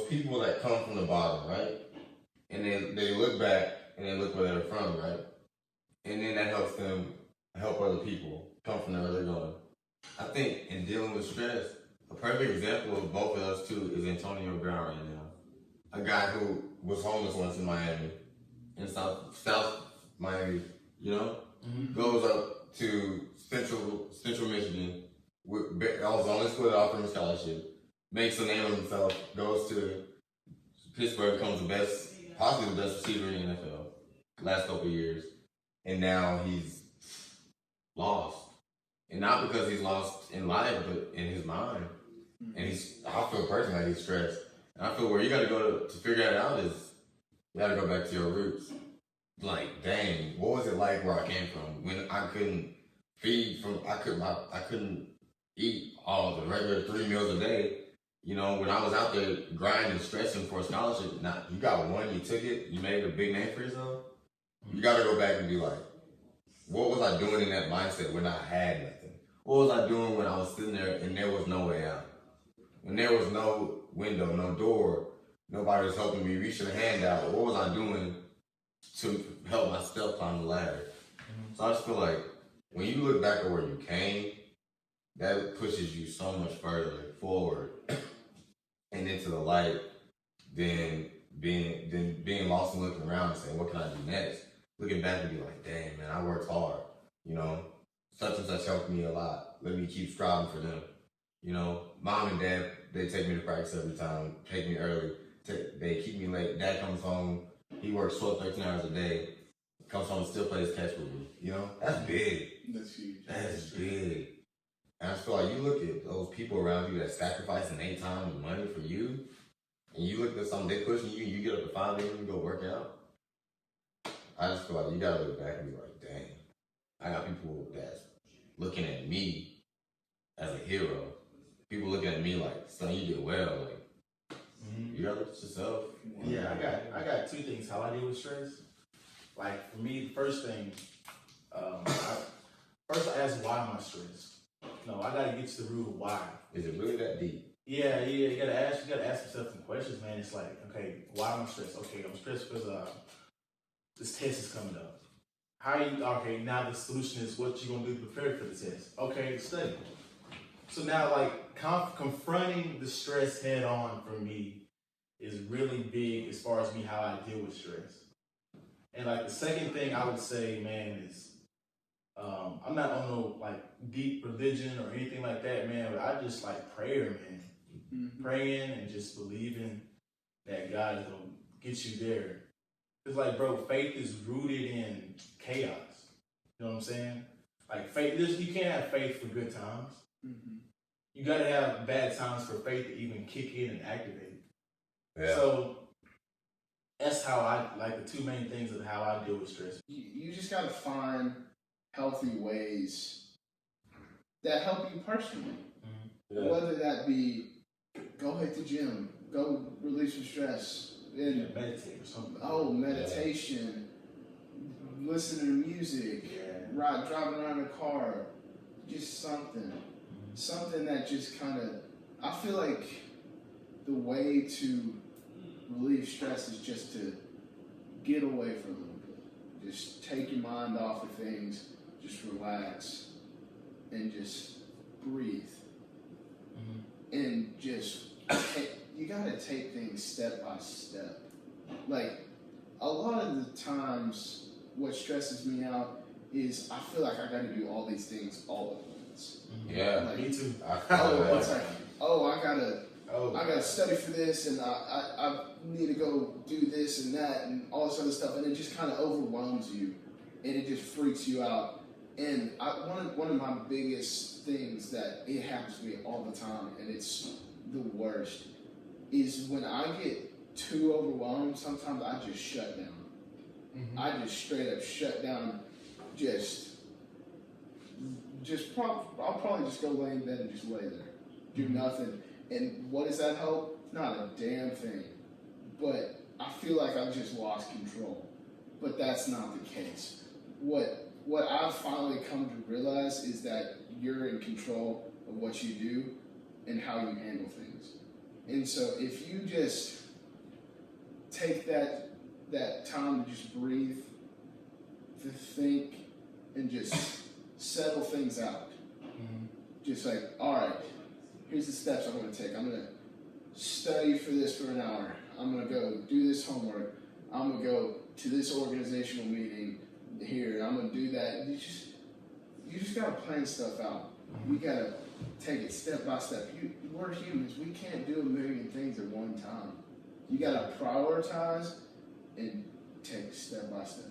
those people that come from the bottom, right? And they look back and they look where they're from, right? And then that helps them help other people come from where they're going. I think in dealing with stress, a perfect example of both of us two is Antonio Brown right now. A guy who was homeless once in Miami, in South Miami, you know, goes up to Central Michigan. I was on his foot offering a scholarship, makes a name of himself, goes to Pittsburgh, becomes possibly the best receiver in the NFL last couple of years, and now he's lost, and not because he's lost in life, but in his mind. And I feel personally like he's stressed, and I feel where you got to go to figure that out is you got to go back to your roots. Like, dang, what was it like where I came from when I couldn't I couldn't eat all the regular 3 meals a day. You know, when I was out there grinding, stressing for a scholarship, now you got one, you took it, you made a big name for yourself. You got to go back and be like, what was I doing in that mindset when I had nothing? What was I doing when I was sitting there and there was no way out? When there was no window, no door, nobody was helping me reach a hand out. What was I doing to help myself climb the ladder? So I just feel like when you look back at where you came, that pushes you so much further forward and into the light than being lost and looking around and saying, what can I do next? Looking back and be like, dang, man, I worked hard. You know, such and such helped me a lot. Let me keep striving for them. You know, mom and dad, they take me to practice every time, take me early. They keep me late. Dad comes home, he works 12, 13 hours a day, comes home and still plays catch with me. You know, that's big. That's huge. That's big. And I just feel like you look at those people around you that sacrificing their time and money for you, and you look at something they pushing you, and you get up at 5 a.m. and go work out. I just feel like you gotta look back and be like, dang, I got people that's looking at me as a hero. People looking at me like, son, you did well. Like, you gotta look at yourself. Yeah, I got two things how I deal with stress. Like for me, the first thing, I ask why am I stressed? No, I gotta get to the root of why. Is it really that deep? Yeah, you gotta ask yourself some questions, man. It's like, okay, why am I stressed? Okay, I'm stressed because this test is coming up. Okay, now the solution is what you gonna do to prepare for the test. Okay, study. So now like confronting the stress head on for me is really big as far as me how I deal with stress. And like the second thing I would say, man, is I'm not on no like deep religion or anything like that, man, but I just like prayer, man. Praying and just believing that God is gonna get you there. It's like, bro, faith is rooted in chaos. You know what I'm saying? Like faith, you can't have faith for good times. You gotta have bad times for faith to even kick in and activate. Yeah. So that's how I like the two main things of how I deal with stress. You just gotta find healthy ways that help you personally. Whether that be go hit the gym, go release some stress, and meditate or something. Oh, meditation, listen to music, driving around in a car, just something that just kind of. I feel like the way to relieve stress is just to get away from it. Just take your mind off of things, just relax, and just breathe. And just, you gotta take things step by step. Like, a lot of the times, what stresses me out is I feel like I gotta do all these things all at once. Yeah, like, me too. It's like, I gotta study for this, and I need to go do this and that, and all this other stuff, and it just kind of overwhelms you, and it just freaks you out. And one of my biggest things that it happens to me all the time, and it's the worst, is when I get too overwhelmed. Sometimes I just shut down. I just straight up shut down. I'll probably just go lay in bed and just lay there, do nothing. And what does that help? Not a damn thing. But I feel like I've just lost control. But that's not the case. What I've finally come to realize is that you're in control of what you do and how you handle things. And so if you just take that time to just breathe, to think, and just settle things out. Just like, all right, here's the steps I'm going to take. I'm going to study for this for an hour. I'm going to go do this homework. I'm going to go to this organizational meeting here. I'm going to do that. You just got to plan stuff out. You got to take it step by step. We're humans. We can't do a million things at one time. You got to prioritize and take step by step.